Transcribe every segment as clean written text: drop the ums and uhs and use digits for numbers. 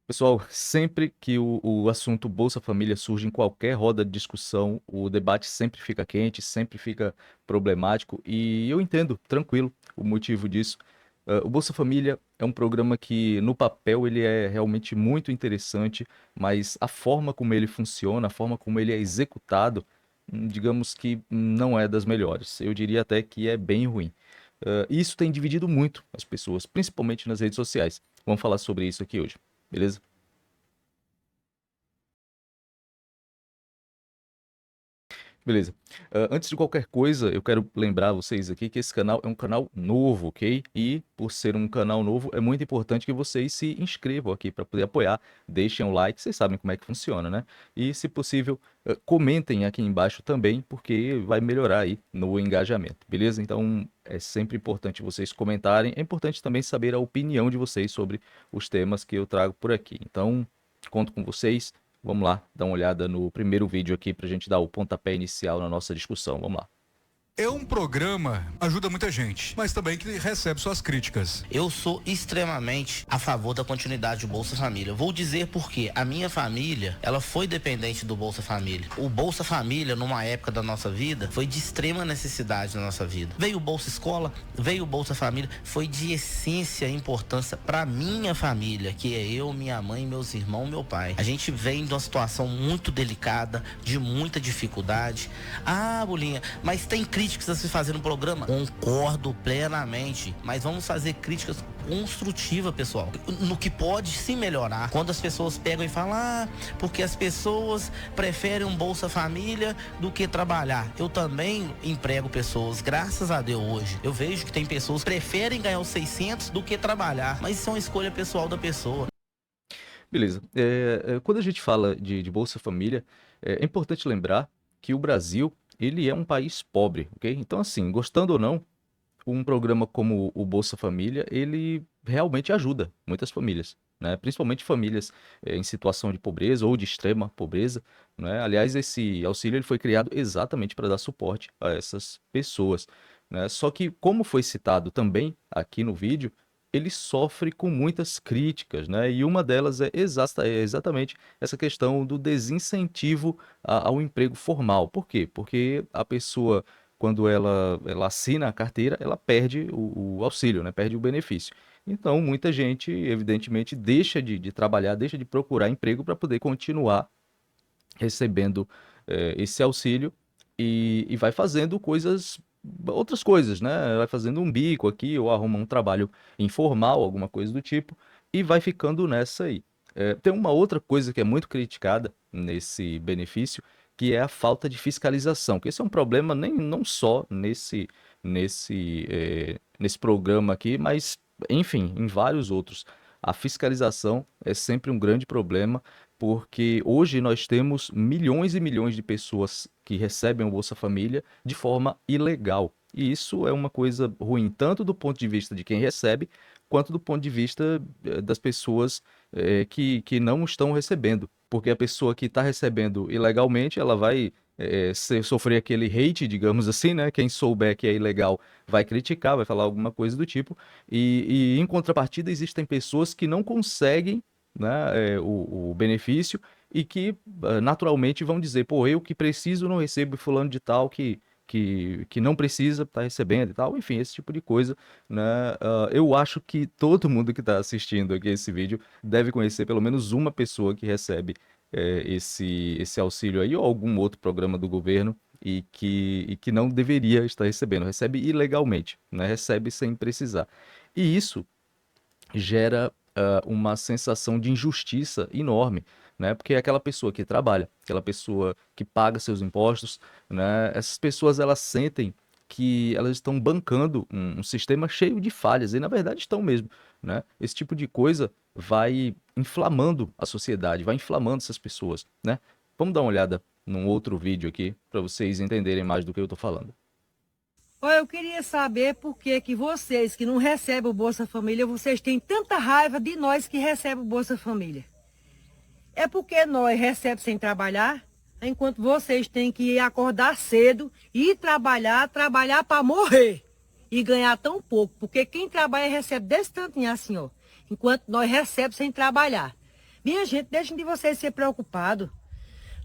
Pessoal, sempre que o assunto Bolsa Família surge em qualquer roda de discussão, o debate sempre fica quente, sempre fica problemático, e eu entendo, tranquilo, o motivo disso. O Bolsa Família é um programa que, no papel, ele é realmente muito interessante, mas a forma como ele funciona, a forma como ele é executado, digamos que não é das melhores. Eu diria até que é bem ruim. Isso tem dividido muito as pessoas, principalmente nas redes sociais. Vamos falar sobre isso aqui hoje, beleza? Beleza. Antes de qualquer coisa, eu quero lembrar vocês aqui que esse canal é um canal novo, ok? E por ser um canal novo, é muito importante que vocês se inscrevam aqui para poder apoiar. Deixem um like, vocês sabem como é que funciona, né? E, se possível, comentem aqui embaixo também, porque vai melhorar aí no engajamento, beleza? Então, é sempre importante vocês comentarem. É importante também saber a opinião de vocês sobre os temas que eu trago por aqui. Então, conto com vocês. Vamos lá, dar uma olhada no primeiro vídeo aqui para a gente dar o pontapé inicial na nossa discussão. Vamos lá. É um programa que ajuda muita gente, mas também que recebe suas críticas. Eu sou extremamente a favor da continuidade do Bolsa Família. Vou dizer por quê. A minha família, ela foi dependente do Bolsa Família. O Bolsa Família, numa época da nossa vida, foi de extrema necessidade na nossa vida. Veio o Bolsa Escola, veio o Bolsa Família, foi de essência e importância para minha família, que é eu, minha mãe, meus irmãos, meu pai. A gente vem de uma situação muito delicada, de muita dificuldade. Ah, Bolinha, mas tem críticas a se fazer no programa? Concordo plenamente, mas vamos fazer críticas construtivas, pessoal, no que pode se melhorar. Quando as pessoas pegam e falam, porque as pessoas preferem um Bolsa Família do que trabalhar. Eu também emprego pessoas, graças a Deus hoje. Eu vejo que tem pessoas que preferem ganhar os 600 do que trabalhar, mas isso é uma escolha pessoal da pessoa. Beleza. Quando a gente fala de Bolsa Família, é importante lembrar que o Brasil, ele é um país pobre, ok? Então, assim, gostando ou não, um programa como o Bolsa Família, ele realmente ajuda muitas famílias, né? Principalmente famílias em situação de pobreza ou de extrema pobreza, né? Aliás, esse auxílio ele foi criado exatamente para dar suporte a essas pessoas, né? Só que, como foi citado também aqui no vídeo, ele sofre com muitas críticas, né? E uma delas é exatamente essa questão do desincentivo ao emprego formal. Por quê? Porque a pessoa quando ela assina a carteira, ela perde o auxílio, né? Perde o benefício. Então, muita gente, evidentemente, deixa de trabalhar, deixa de procurar emprego para poder continuar recebendo esse auxílio e vai fazendo outras coisas, né? Vai fazendo um bico aqui ou arruma um trabalho informal, alguma coisa do tipo, e vai ficando nessa aí. Tem uma outra coisa que é muito criticada nesse benefício, que é a falta de fiscalização, que esse é um problema não só nesse programa aqui, mas, enfim, em vários outros. A fiscalização é sempre um grande problema, porque hoje nós temos milhões e milhões de pessoas que recebem o Bolsa Família de forma ilegal. E isso é uma coisa ruim, tanto do ponto de vista de quem recebe, quanto do ponto de vista das pessoas que não estão recebendo. Porque a pessoa que está recebendo ilegalmente, ela vai sofrer aquele hate, digamos assim, né? Quem souber que é ilegal vai criticar, vai falar alguma coisa do tipo. E em contrapartida, existem pessoas que não conseguem, né, o benefício e que naturalmente vão dizer, pô, eu que preciso não recebo e fulano de tal que não precisa estar recebendo e tal, enfim, esse tipo de coisa, né? Eu acho que todo mundo que está assistindo aqui esse vídeo deve conhecer pelo menos uma pessoa que recebe esse auxílio aí ou algum outro programa do governo e que não deveria estar recebendo, recebe ilegalmente, né? Recebe sem precisar. E isso gera uma sensação de injustiça enorme, né? Porque é aquela pessoa que trabalha, aquela pessoa que paga seus impostos, né? Essas pessoas elas sentem que elas estão bancando um sistema cheio de falhas, e na verdade estão mesmo, né? Esse tipo de coisa vai inflamando a sociedade, vai inflamando essas pessoas, né? Vamos dar uma olhada num outro vídeo aqui para vocês entenderem mais do que eu estou falando. Olha, eu queria saber por que que vocês que não recebem o Bolsa Família, vocês têm tanta raiva de nós que recebem o Bolsa Família. É porque nós recebemos sem trabalhar, enquanto vocês têm que acordar cedo, ir trabalhar, trabalhar para morrer e ganhar tão pouco. Porque quem trabalha recebe desse tantinho assim, ó, enquanto nós recebemos sem trabalhar. Minha gente, deixem de vocês ser preocupados.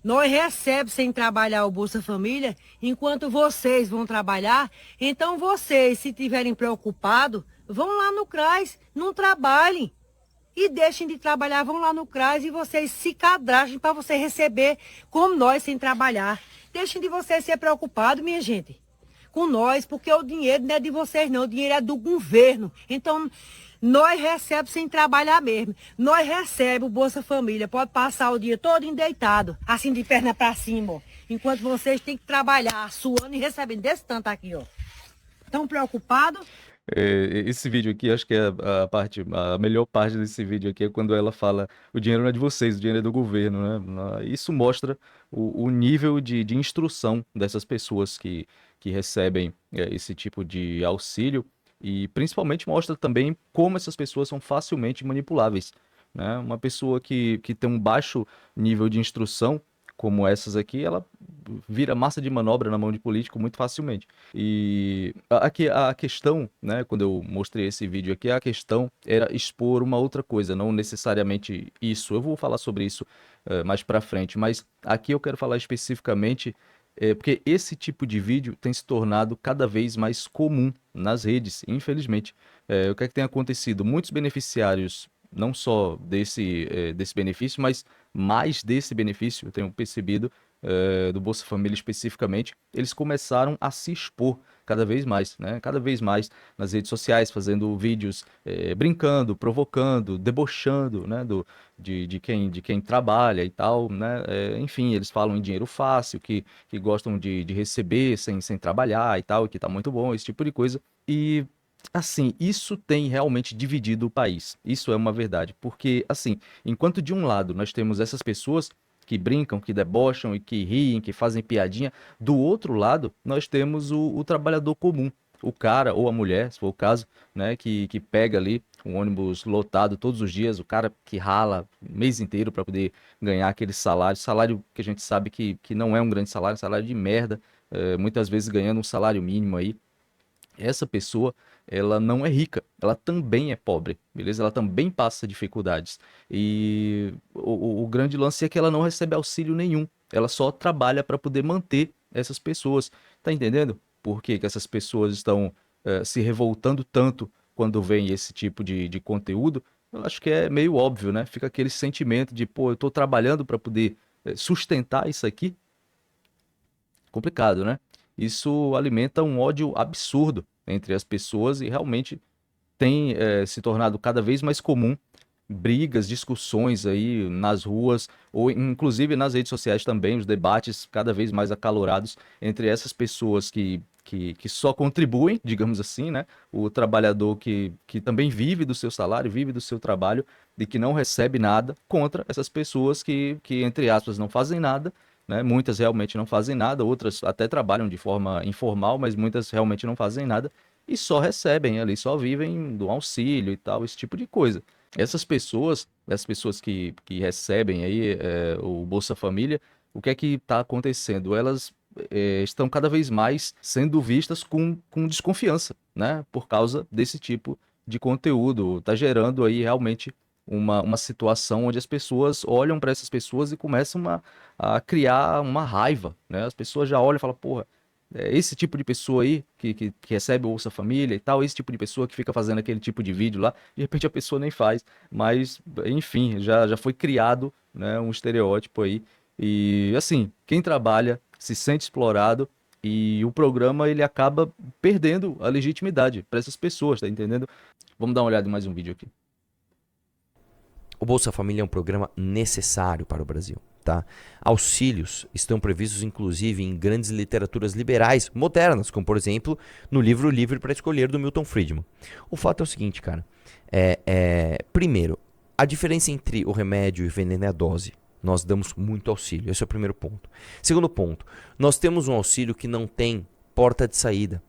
Nós recebemos sem trabalhar o Bolsa Família, enquanto vocês vão trabalhar. Então vocês, se estiverem preocupados, vão lá no CRAS, não trabalhem. E deixem de trabalhar, vão lá no CRAS e vocês se cadastrem para você receber como nós sem trabalhar. Deixem de vocês ser preocupados, minha gente, com nós, porque o dinheiro não é de vocês não, o dinheiro é do governo. Então, nós recebemos sem trabalhar mesmo. Nós recebemos o Bolsa Família, pode passar o dia todo endeitado, assim de perna para cima, ó. Enquanto vocês têm que trabalhar, suando e recebendo desse tanto aqui, ó. Estão preocupados? Esse vídeo aqui, acho que é a melhor parte desse vídeo aqui é quando ela fala o dinheiro não é de vocês, o dinheiro é do governo, né? Isso mostra o nível de instrução dessas pessoas que recebem esse tipo de auxílio e principalmente mostra também como essas pessoas são facilmente manipuláveis, né? Uma pessoa que tem um baixo nível de instrução, como essas aqui, ela vira massa de manobra na mão de político muito facilmente. E aqui a questão, né, quando eu mostrei esse vídeo aqui, a questão era expor uma outra coisa, não necessariamente isso. Eu vou falar sobre isso mais pra frente, mas aqui eu quero falar especificamente porque esse tipo de vídeo tem se tornado cada vez mais comum nas redes, infelizmente. O que é que tem acontecido? Muitos beneficiários, não só desse benefício, mas mais desse benefício, eu tenho percebido, do Bolsa Família especificamente, eles começaram a se expor cada vez mais, né? Cada vez mais nas redes sociais, fazendo vídeos brincando, provocando, debochando, né? De quem trabalha e tal, né? Enfim, eles falam em dinheiro fácil, que gostam de receber sem trabalhar e tal, que tá muito bom, esse tipo de coisa. E assim, isso tem realmente dividido o país. Isso é uma verdade. Porque, assim, enquanto de um lado nós temos essas pessoas que brincam, que debocham e que riem, que fazem piadinha, do outro lado nós temos o trabalhador comum. O cara ou a mulher, se for o caso, né, que pega ali um ônibus lotado todos os dias, o cara que rala o mês inteiro para poder ganhar aquele salário que a gente sabe que não é um grande salário, salário de merda, muitas vezes ganhando um salário mínimo aí. Essa pessoa, ela não é rica, ela também é pobre, beleza? Ela também passa dificuldades. E o grande lance é que ela não recebe auxílio nenhum, ela só trabalha para poder manter essas pessoas. Tá entendendo por que essas pessoas estão se revoltando tanto quando vem esse tipo de conteúdo? Eu acho que é meio óbvio, né? Fica aquele sentimento de, pô, eu tô trabalhando para poder sustentar isso aqui. Complicado, né? Isso alimenta um ódio absurdo entre as pessoas e realmente tem se tornado cada vez mais comum brigas, discussões aí nas ruas ou inclusive nas redes sociais também, os debates cada vez mais acalorados entre essas pessoas que só contribuem, digamos assim, né? O trabalhador que também vive do seu salário, vive do seu trabalho e que não recebe nada, contra essas pessoas que entre aspas, não fazem nada, né? Muitas realmente não fazem nada, outras até trabalham de forma informal, mas muitas realmente não fazem nada e só recebem ali, só vivem do auxílio e tal, esse tipo de coisa. Essas pessoas que recebem aí o Bolsa Família, o que é que está acontecendo? Elas estão cada vez mais sendo vistas com desconfiança, né? Por causa desse tipo de conteúdo. Está gerando aí realmente uma situação onde as pessoas olham para essas pessoas e começam a criar uma raiva, né? As pessoas já olham e falam, porra, esse tipo de pessoa aí que recebe o Bolsa Família e tal, esse tipo de pessoa que fica fazendo aquele tipo de vídeo lá, de repente a pessoa nem faz, mas enfim, já foi criado, né, um estereótipo aí. E assim, quem trabalha se sente explorado e o programa ele acaba perdendo a legitimidade para essas pessoas, tá entendendo? Vamos dar uma olhada em mais um vídeo aqui. O Bolsa Família é um programa necessário para o Brasil, tá? Auxílios estão previstos inclusive em grandes literaturas liberais modernas, como por exemplo no livro Livre para Escolher do Milton Friedman. O fato é o seguinte, cara, primeiro, a diferença entre o remédio e o veneno é a dose. Nós damos muito auxílio, esse é o primeiro ponto. Segundo ponto, nós temos um auxílio que não tem porta de saída.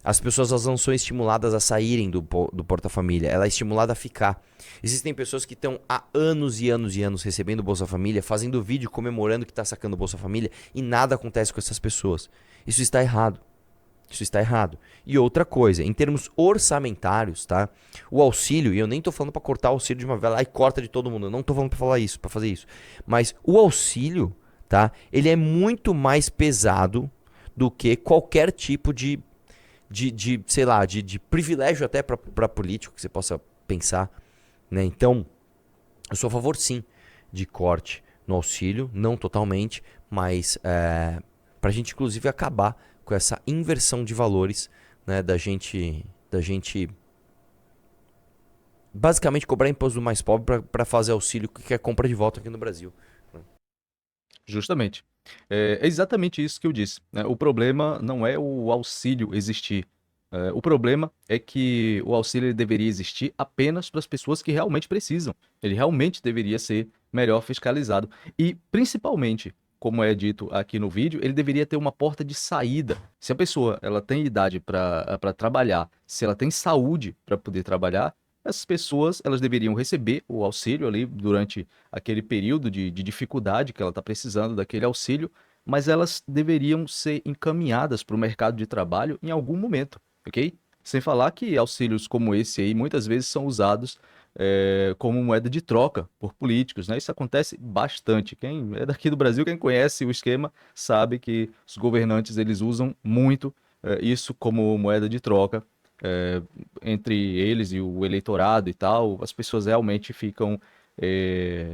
As pessoas elas não são estimuladas a saírem do Porta-Família, ela é estimulada a ficar. Existem pessoas que estão há anos e anos e anos recebendo Bolsa Família, fazendo vídeo comemorando que está sacando Bolsa Família e nada acontece com essas pessoas. Isso está errado. Isso está errado. E outra coisa, em termos orçamentários, tá? O auxílio, e eu nem tô falando para cortar o auxílio de uma vez lá e corta de todo mundo, eu não tô falando para falar isso, para fazer isso. Mas o auxílio, tá? Ele é muito mais pesado do que qualquer tipo sei lá, de privilégio até para político que você possa pensar, né? Então, eu sou a favor sim de corte no auxílio, não totalmente, mas para a gente inclusive acabar com essa inversão de valores, né, da gente basicamente cobrar imposto do mais pobre para fazer auxílio que é compra de voto aqui no Brasil. Justamente. É exatamente isso que eu disse, né? O problema não é o auxílio existir. O problema é que o auxílio ele deveria existir apenas para as pessoas que realmente precisam. Ele realmente deveria ser melhor fiscalizado. E, principalmente, como é dito aqui no vídeo, ele deveria ter uma porta de saída. Se a pessoa ela tem idade para trabalhar, se ela tem saúde para poder trabalhar, essas pessoas elas deveriam receber o auxílio ali durante aquele período de dificuldade que ela está precisando daquele auxílio, mas elas deveriam ser encaminhadas para o mercado de trabalho em algum momento, ok? Sem falar que auxílios como esse aí muitas vezes são usados como moeda de troca por políticos, né? Isso acontece bastante. Quem é daqui do Brasil, quem conhece o esquema, sabe que os governantes eles usam muito isso como moeda de troca é, entre eles e o eleitorado e tal. As pessoas realmente ficam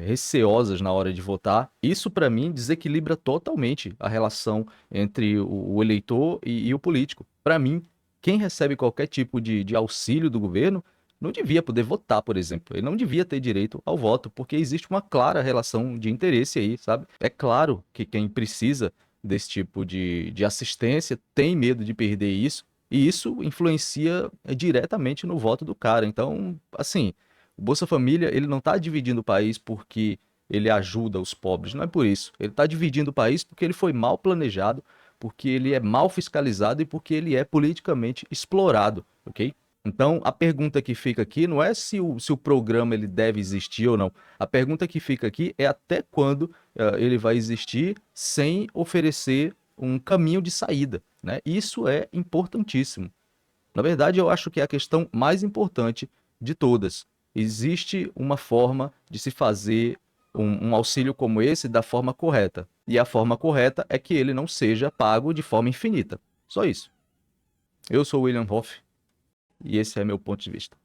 receosas na hora de votar. Isso, para mim, desequilibra totalmente a relação entre o eleitor e o político. Para mim, quem recebe qualquer tipo de auxílio do governo não devia poder votar, por exemplo. Ele não devia ter direito ao voto, porque existe uma clara relação de interesse aí, sabe? É claro que quem precisa desse tipo de assistência tem medo de perder isso, e isso influencia diretamente no voto do cara. Então, assim, o Bolsa Família, ele não está dividindo o país porque ele ajuda os pobres, não é por isso. Ele está dividindo o país porque ele foi mal planejado, porque ele é mal fiscalizado e porque ele é politicamente explorado, ok? Então, a pergunta que fica aqui não é se o programa ele deve existir ou não. A pergunta que fica aqui é até quando ele vai existir sem oferecer um caminho de saída, né? Isso é importantíssimo. Na verdade, eu acho que é a questão mais importante de todas. Existe uma forma de se fazer um auxílio como esse da forma correta. E a forma correta é que ele não seja pago de forma infinita. Só isso. Eu sou o William Hoff e esse é meu ponto de vista.